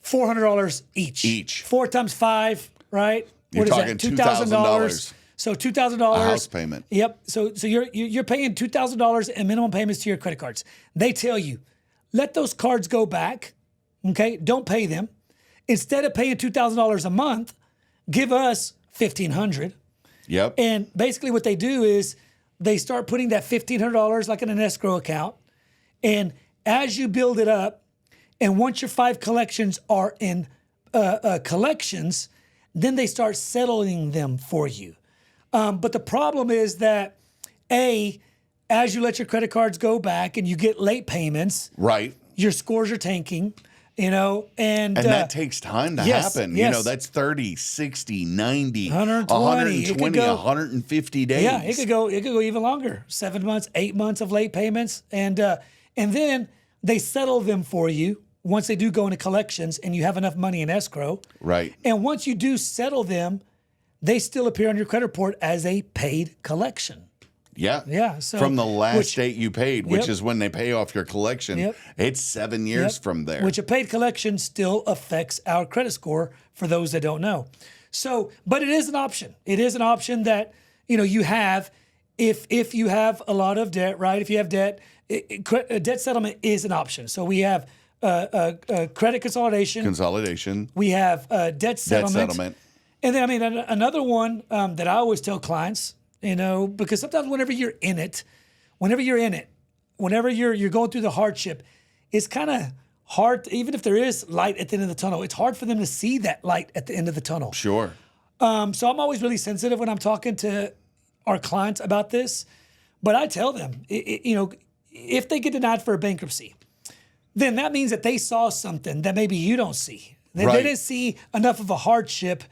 $400 each. 4 times 5, right? You're talking $2,000. So $2,000. A house payment. Yep. So you're paying $2,000 in minimum payments to your credit cards. They tell you, let those cards go back. Okay, don't pay them. Instead of paying $2,000 a month, give us $1,500. Yep. And basically what they do is they start putting that $1,500 like in an escrow account. And as you build it up, and once your 5 collections are in collections, then they start settling them for you. But the problem is that, as you let your credit cards go back and you get late payments, right, your scores are tanking, and that takes time to happen. Yes. That's 30, 60, 90, 120, 150 days. Yeah, it could go even longer. 7 months, 8 months of late payments. And then they settle them for you once they do go into collections and you have enough money in escrow. Right. And once you do settle them, they still appear on your credit report as a paid collection. Yeah. Yeah. So from the last date you paid, which is when they pay off your collection, Yep. it's 7 years from there. Which a paid collection still affects our credit score for those that don't know. So, but it is an option. It is an option that, you have if you have a lot of debt, right? If you have debt, debt settlement is an option. So we have credit consolidation. We have debt settlement. And then, another one that I always tell clients, because sometimes whenever you're in it, whenever you're going through the hardship, it's kind of hard, even if there is light at the end of the tunnel, it's hard for them to see that light at the end of the tunnel. Sure. So I'm always really sensitive when I'm talking to our clients about this, but I tell them, if they get denied for a bankruptcy, then that means that they saw something that maybe you don't see. They didn't see enough of a hardship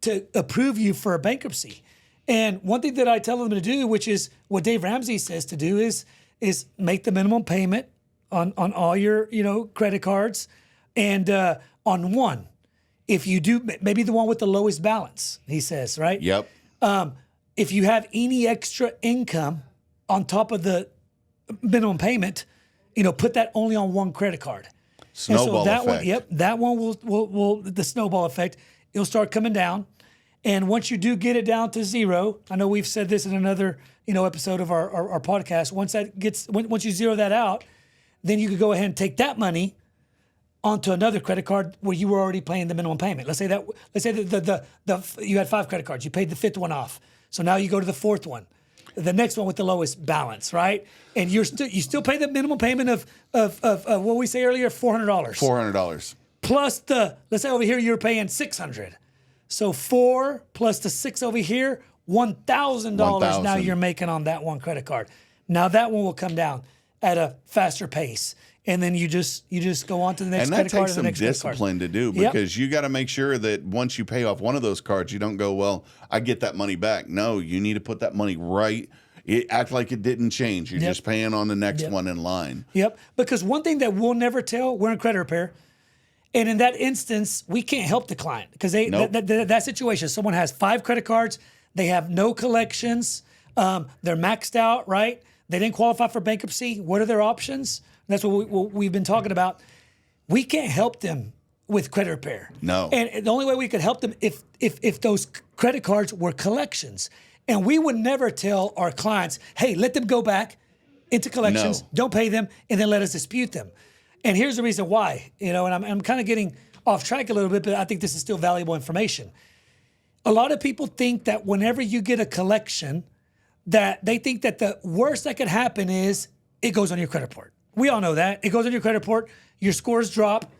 to approve you for a bankruptcy. And one thing that I tell them to do, which is what Dave Ramsey says to do, is make the minimum payment on all your credit cards, and on one, if you do, maybe the one with the lowest balance. He says, right? Yep. If you have any extra income on top of the minimum payment, put that only on one credit card. Snowball that effect. That one will the snowball effect. It'll start coming down. And once you do get it down to zero, I know we've said this in another episode of our podcast. Once you zero that out, then you could go ahead and take that money onto another credit card where you were already paying the minimum payment. Let's say that you had 5 credit cards, you paid the 5th one off, so now you go to the 4th one, the next one with the lowest balance, right? And you still pay the minimum payment of what we say earlier, $400. $400 plus let's say over here you're paying $600. So 4 plus the 6 over here, $1,000 now you're making on that one credit card. Now that one will come down at a faster pace. And then you just go on to the next credit card. And that takes some discipline to do, because you got to make sure that once you pay off one of those cards, you don't go, well, I get that money back. No, you need to put that money right. Act like it didn't change. You're just paying on the next one in line. Yep. Because one thing that we'll never tell, we're in credit repair. And in that instance, we can't help the client because that situation, someone has 5 credit cards, they have no collections, they're maxed out, right? They didn't qualify for bankruptcy. What are their options? That's what we've been talking about. We can't help them with credit repair. No. And the only way we could help them if those credit cards were collections. And we would never tell our clients, hey, let them go back into collections, don't pay them, and then let us dispute them. And here's the reason why, and I'm kind of getting off track a little bit, but I think this is still valuable information. A lot of people think that whenever you get a collection, that they think that the worst that could happen is it goes on your credit report. We all know that. It goes on your credit report, your scores drop,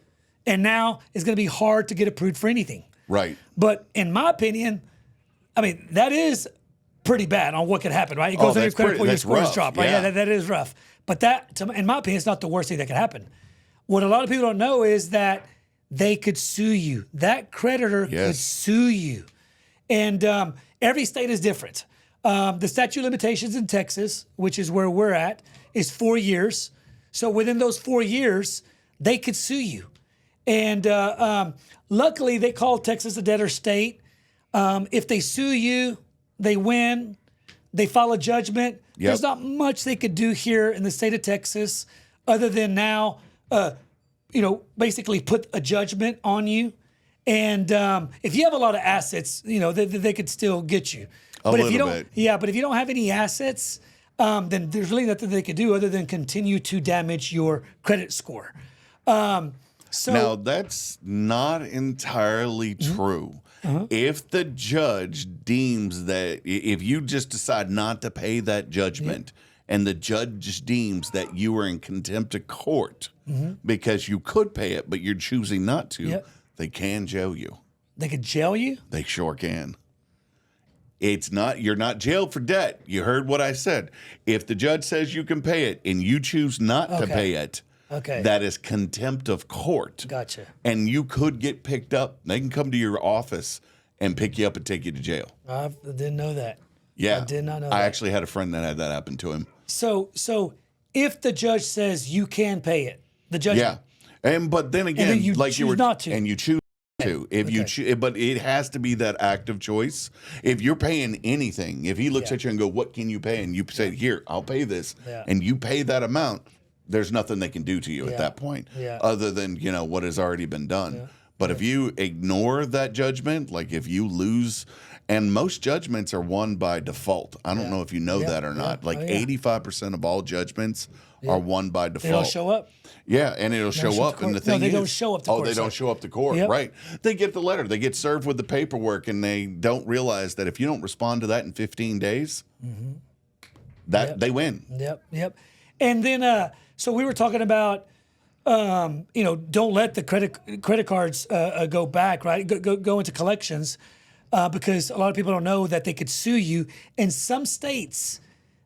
and now it's going to be hard to get approved for anything. Right. But in my opinion, I mean, that is pretty bad on what could happen, right? It goes on your credit report, your scores drop, right? Yeah, that is rough. But that, in my opinion, is not the worst thing that could happen. What a lot of people don't know is that they could sue you. That creditor could sue you. And every state is different. The statute of limitations in Texas, which is where we're at, is 4 years. So within those 4 years, they could sue you. And luckily, they call Texas a debtor state. If they sue you, they win. They file a judgment. There's not much they could do here in the state of Texas other than now, basically put a judgment on you. And if you have a lot of assets, they could still get you. But if you don't, but if you don't have any assets, then there's really nothing they could do other than continue to damage your credit score. So now that's not entirely true. If the judge deems that, if you just decide not to pay that judgment, and the judge deems that you are in contempt of court because you could pay it, but you're choosing not to, they can jail you. They could jail you? They sure can. You're not jailed for debt. You heard what I said. If the judge says you can pay it and you choose not to pay it, that is contempt of court. Gotcha. And you could get picked up. They can come to your office and pick you up and take you to jail. I didn't know that. Yeah. I did not know I that. actually had a friend that had that happen to him. So if the judge says you can pay it, the judge. Yeah. But then again, then you like choose you were not to. And you choose to. If you but it has to be that active choice. If you're paying anything, if he looks at you and go, "What can you pay?" and you say, "Here, I'll pay this." And you pay that amount, there's nothing they can do to you at that point other than, what has already been done. But if you ignore that judgment, like if you lose, and most judgments are won by default. I don't know if you know that or not. Like 85% of all judgments are won by default. They don't show up? Yeah, and it'll show up. And the thing they don't show up to court. Oh, they don't show up to court, right. They get the letter. They get served with the paperwork, and they don't realize that if you don't respond to that in 15 days, they win. Yep. And then, so we were talking about, don't let the credit cards go back, right? Go into collections, because a lot of people don't know that they could sue you. In some states,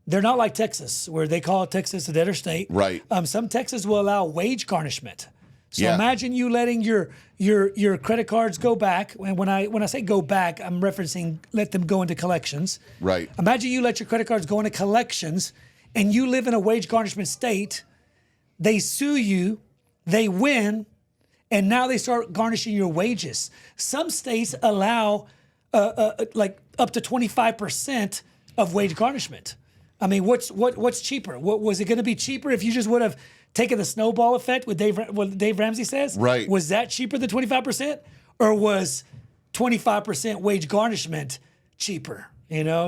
they're not like Texas, where they call Texas a debtor state. Right. Some Texas will allow wage garnishment. So imagine you letting your credit cards go back. And when I say go back, I'm referencing let them go into collections. Right. Imagine you let your credit cards go into collections, and you live in a wage garnishment state. They sue you, they win, and now they start garnishing your wages. Some states allow like up to 25% of wage garnishment. I mean, what's cheaper? What was it going to be cheaper if you just would have taken the snowball effect with what Dave Ramsey says? Right. Was that cheaper than 25%, or was 25% wage garnishment cheaper?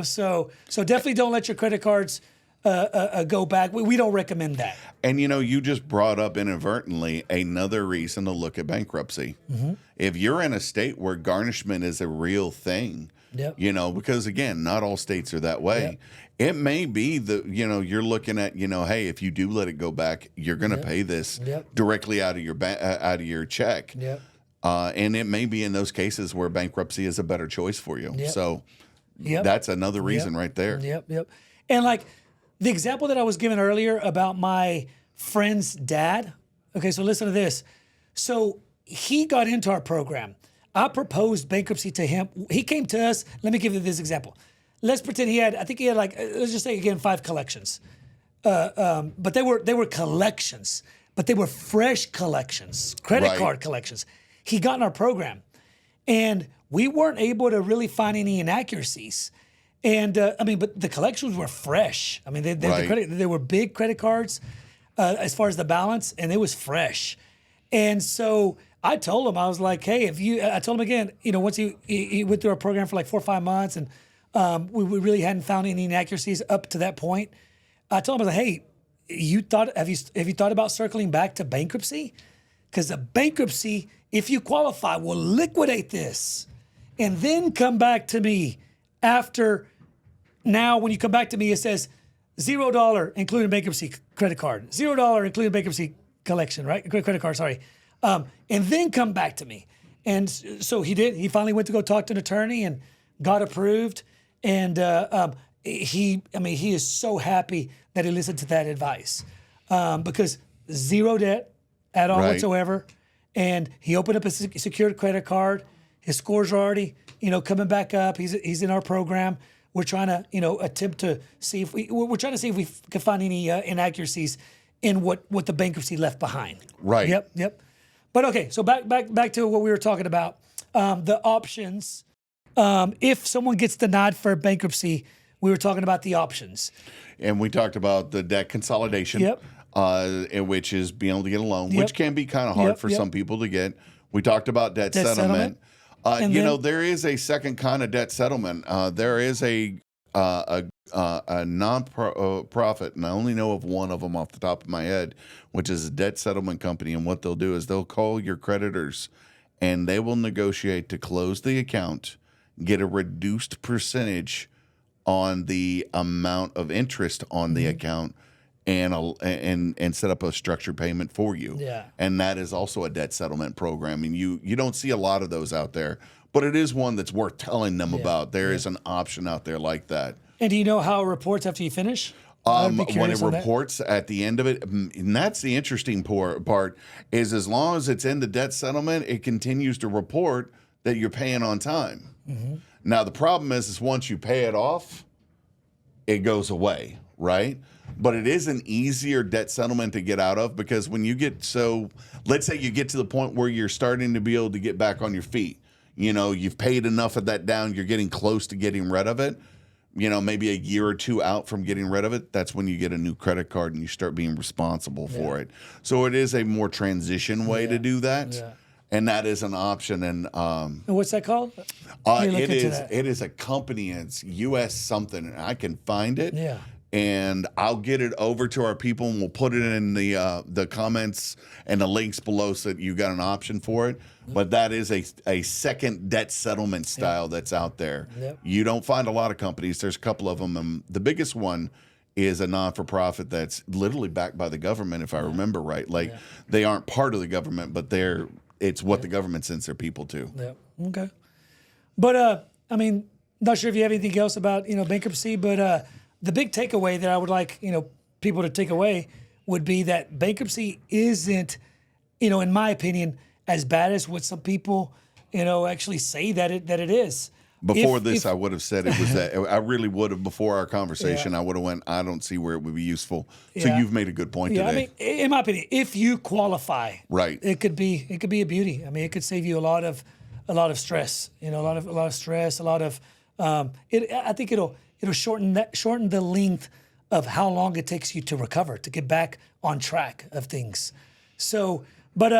So definitely don't let your credit cards go back. We don't recommend that. And you just brought up inadvertently another reason to look at bankruptcy. If you're in a state where garnishment is a real thing, because again, not all states are that way. It may be that, you're looking at, hey, if you do let it go back, you're going to pay this directly out of your check. And it may be in those cases where bankruptcy is a better choice for you. So that's another reason right there. Yep. And like the example that I was given earlier about my friend's dad. Okay, so listen to this. So he got into our program. I proposed bankruptcy to him. He came to us. Let me give you this example. Let's pretend he had like, let's just say again, 5 collections. But they were collections, but they were fresh collections, credit card collections. He got in our program, and we weren't able to really find any inaccuracies. And but the collections were fresh. I mean, they were big credit cards as far as the balance, and it was fresh. And so I told him, I was like, hey, I told him again, once he went through our program for like 4 or 5 months, and we really hadn't found any inaccuracies up to that point. I told him, I was like, hey, have you thought about circling back to bankruptcy? Because the bankruptcy, if you qualify, will liquidate this, and then come back to me after now when you come back to me, it says $0 including bankruptcy credit card, $0 including bankruptcy collection, right? Credit card, sorry. And then come back to me. And so he did. He finally went to go talk to an attorney and got approved. And he is so happy that he listened to that advice because zero debt at all whatsoever. And he opened up a secured credit card. His scores are already, coming back up. He's in our program. We're trying to, attempt to see if we can find any inaccuracies in what the bankruptcy left behind. Right. Yep. But okay, so back to what we were talking about. The options. If someone gets denied for bankruptcy, we were talking about the options. And we talked about the debt consolidation. Yep. Which is being able to get a loan, which can be kind of hard for some people to get. We talked about debt settlement. There is a second kind of debt settlement. There is a non-profit, and I only know of one of them off the top of my head, which is a debt settlement company. And what they'll do is they'll call your creditors, and they will negotiate to close the account, get a reduced percentage on the amount of interest on the account, and set up a structured payment for you. Yeah. And that is also a debt settlement program. And you don't see a lot of those out there, but it is one that's worth telling them about. There is an option out there like that. And do you know how it reports after you finish? When it reports at the end of it, and that's the interesting part, is as long as it's in the debt settlement, it continues to report that you're paying on time. Mm-hmm. Now, the problem is once you pay it off, it goes away, right? But it is an easier debt settlement to get out of because when you let's say you get to the point where you're starting to be able to get back on your feet. You've paid enough of that down, you're getting close to getting rid of it. Maybe a year or two out from getting rid of it, that's when you get a new credit card and you start being responsible for it. So it is a more transition way to do that. Yeah. And that is an option. And what's that called? It is a company. It's US something. And I can find it. Yeah. And I'll get it over to our people, and we'll put it in the comments and the links below so that you got an option for it. But that is a second debt settlement style that's out there. Yep. You don't find a lot of companies. There's a couple of them. And the biggest one is a non-for-profit that's literally backed by the government, if I remember right. They aren't part of the government, but it's what the government sends their people to. Yep. Okay. But, not sure if you have anything else about, bankruptcy, but the big takeaway that I would like, people to take away would be that bankruptcy isn't, in my opinion, as bad as what some people, actually say that it is. Before I would have said it was that. I really would have, before our conversation, I would have went, I don't see where it would be useful. So you've made a good point today. In my opinion, if you qualify, right, it could be a beauty. It could save you a lot of stress, a lot of stress, a lot of, I think it'll shorten the length of how long it takes you to recover, to get back on track of things. So, but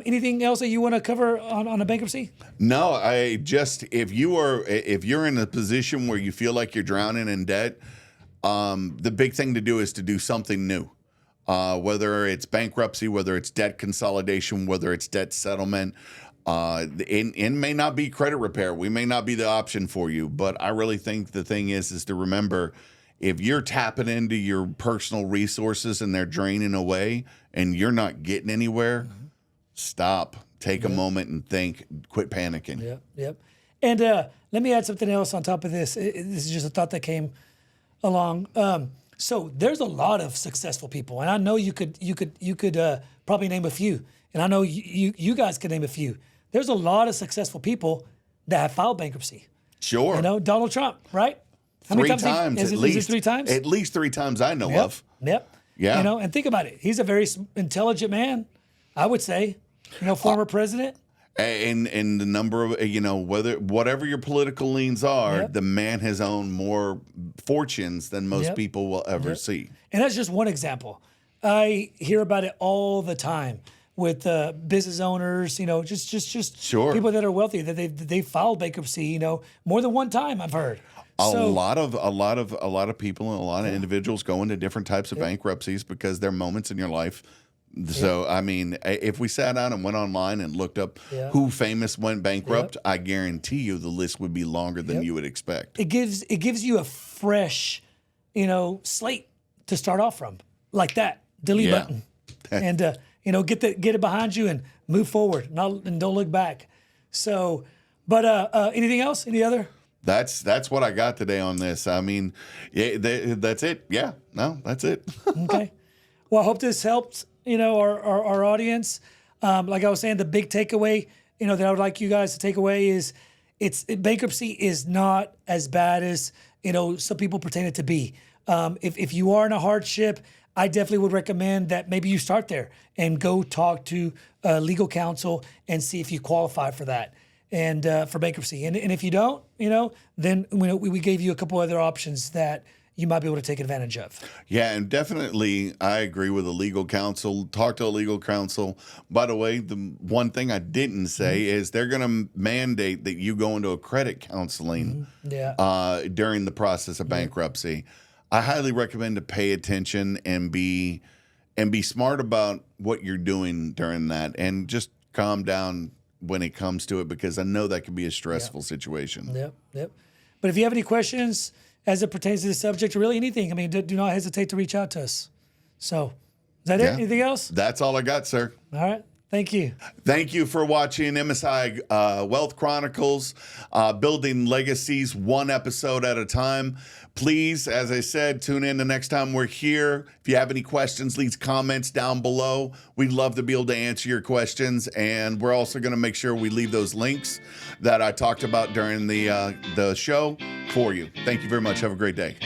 anything else that you want to cover on a bankruptcy? No, if you're in a position where you feel like you're drowning in debt, the big thing to do is to do something new. Whether it's bankruptcy, whether it's debt consolidation, whether it's debt settlement. It may not be credit repair. We may not be the option for you, but I really think the thing is to remember, if you're tapping into your personal resources and they're draining away and you're not getting anywhere, stop, take a moment and think, quit panicking. Yep. And let me add something else on top of this. This is just a thought that came along. So there's a lot of successful people, and I know you could probably name a few, and I know you guys could name a few. There's a lot of successful people that have filed bankruptcy. Sure. Donald Trump, right? How many times? Is it 3 times? At least 3 times I know of. Yep. Yeah. And think about it. He's a very intelligent man, I would say. Former president. And the number of, whatever your political leans are, the man has owned more fortunes than most people will ever see. And that's just one example. I hear about it all the time with business owners, just sure. people that are wealthy, that they filed bankruptcy, more than one time, I've heard. A lot of people and a lot of individuals go into different types of bankruptcies because they're moments in your life. So, if we sat down and went online and looked up who famous went bankrupt, I guarantee you the list would be longer than you would expect. It gives you a fresh, slate to start off from, like that delete button, and get it behind you and move forward, and don't look back. So, but anything else? Any other? That's what I got today on this. I mean, that's it. Yeah, no, that's it. Okay. Well, I hope this helped, our audience. Like I was saying, the big takeaway, that I would like you guys to take away is bankruptcy is not as bad as, some people pretend it to be. If you are in a hardship, I definitely would recommend that maybe you start there and go talk to legal counsel and see if you qualify for that and for bankruptcy. And if you don't, then we gave you a couple other options that you might be able to take advantage of. Yeah, and definitely I agree with a legal counsel. Talk to a legal counsel. By the way, the one thing I didn't say is they're going to mandate that you go into a credit counseling during the process of bankruptcy. I highly recommend to pay attention and be smart about what you're doing during that, and just calm down when it comes to it, because I know that can be a stressful situation. Yep. But if you have any questions as it pertains to the subject, or really anything, do not hesitate to reach out to us. So, is that it? Anything else? That's all I got, sir. All right. Thank you. Thank you for watching MSI Wealth Chronicles, building legacies one episode at a time. Please, as I said, tune in the next time we're here. If you have any questions, leave comments down below. We'd love to be able to answer your questions, and we're also going to make sure we leave those links that I talked about during the show for you. Thank you very much. Have a great day.